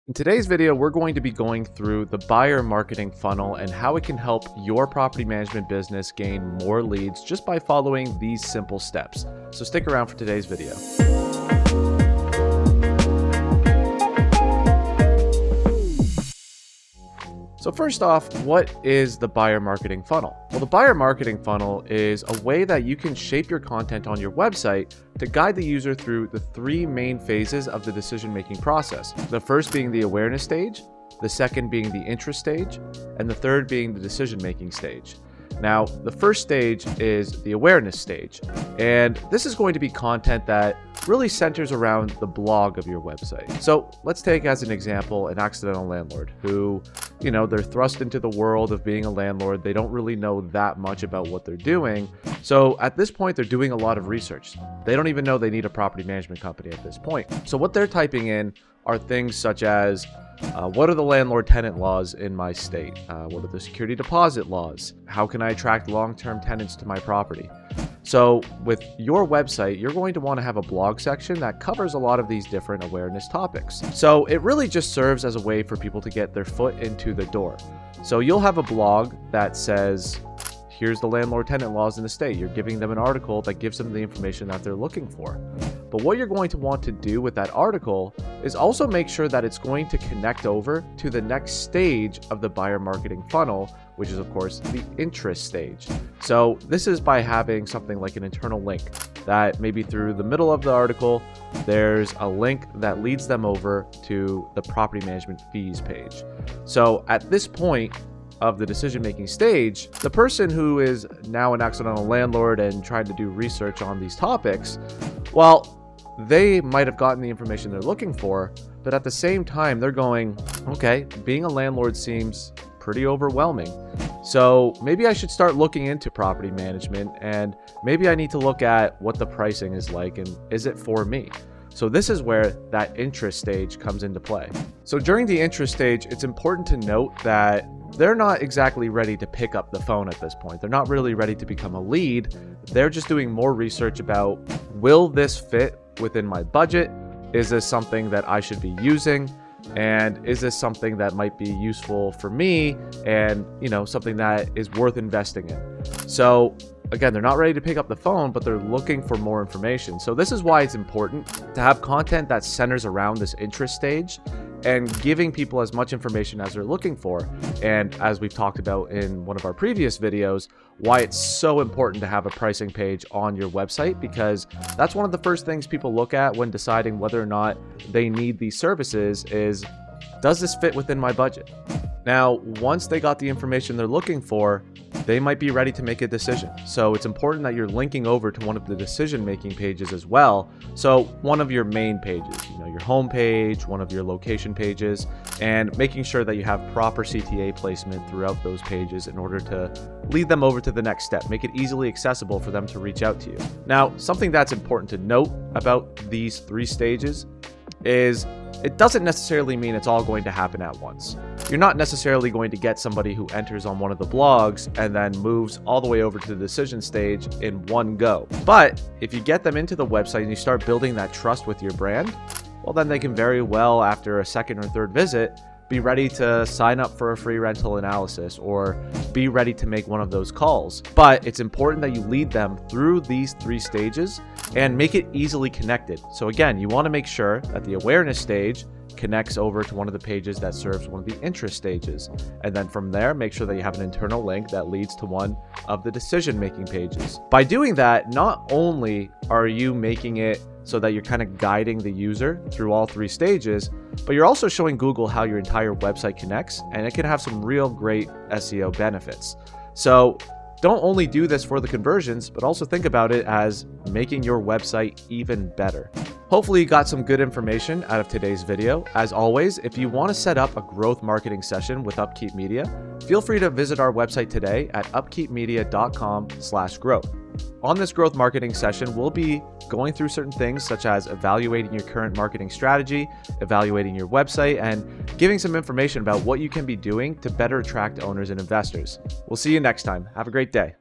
In today's video, we're going to be going through the buyer marketing funnel and how it can help your property management business gain more leads just by following these simple steps. So stick around for today's video. So first off, what is the buyer marketing funnel? Well, the buyer marketing funnel is a way that you can shape your content on your website to guide the user through the three main phases of the decision-making process. The first being the awareness stage, the second being the interest stage, and the third being the decision-making stage. Now, the first stage is the awareness stage, and this is going to be content that really centers around the blog of your website. So let's take as an example an accidental landlord who, they're thrust into the world of being a landlord. They don't really know that much about what they're doing. So at this point, they're doing a lot of research. They don't even know they need a property management company at this point. So what they're typing in are things such as, what are the landlord-tenant laws in my state? What are the security deposit laws? How can I attract long-term tenants to my property? So with your website, you're going to want to have a blog section that covers a lot of these different awareness topics. So it really just serves as a way for people to get their foot into the door. So you'll have a blog that says, here's the landlord-tenant laws in the state. You're giving them an article that gives them the information that they're looking for. But what you're going to want to do with that article is also make sure that it's going to connect over to the next stage of the buyer marketing funnel, which is of course the interest stage. So this is by having something like an internal link that maybe through the middle of the article, there's a link that leads them over to the property management fees page. So at this point of the decision-making stage, the person who is now an accidental landlord and trying to do research on these topics, well, they might have gotten the information they're looking for, but at the same time, they're going, okay, being a landlord seems pretty overwhelming. So maybe I should start looking into property management, and maybe I need to look at what the pricing is like and is it for me? So this is where that interest stage comes into play. So during the interest stage, it's important to note that they're not exactly ready to pick up the phone at this point. They're not really ready to become a lead. They're just doing more research about, will this fit within my budget? Is this something that I should be using? And is this something that might be useful for me and, something that is worth investing in? So again, they're not ready to pick up the phone, but they're looking for more information. So this is why it's important to have content that centers around this interest stage and giving people as much information as they're looking for. And as we've talked about in one of our previous videos, why it's so important to have a pricing page on your website, because that's one of the first things people look at when deciding whether or not they need these services is, does this fit within my budget? Now, once they got the information they're looking for, they might be ready to make a decision. So it's important that you're linking over to one of the decision-making pages as well. So one of your main pages, your home page, one of your location pages, and making sure that you have proper CTA placement throughout those pages in order to lead them over to the next step. Make it easily accessible for them to reach out to you. Now, something that's important to note about these three stages is it doesn't necessarily mean it's all going to happen at once. You're not necessarily going to get somebody who enters on one of the blogs and then moves all the way over to the decision stage in one go. But if you get them into the website and you start building that trust with your brand, well, then they can very well, after a second or third visit, be ready to sign up for a free rental analysis or be ready to make one of those calls. But it's important that you lead them through these three stages and make it easily connected. So again, you want to make sure that the awareness stage connects over to one of the pages that serves one of the interest stages. And then from there, make sure that you have an internal link that leads to one of the decision-making pages. By doing that, not only are you making it so that you're kind of guiding the user through all three stages, but you're also showing Google how your entire website connects, and it can have some real great SEO benefits. So don't only do this for the conversions, but also think about it as making your website even better. Hopefully you got some good information out of today's video. As always, if you want to set up a growth marketing session with Upkeep Media, feel free to visit our website today at upkeepmedia.com/growth. On this growth marketing session, we'll be going through certain things such as evaluating your current marketing strategy, evaluating your website, and giving some information about what you can be doing to better attract owners and investors. We'll see you next time. Have a great day.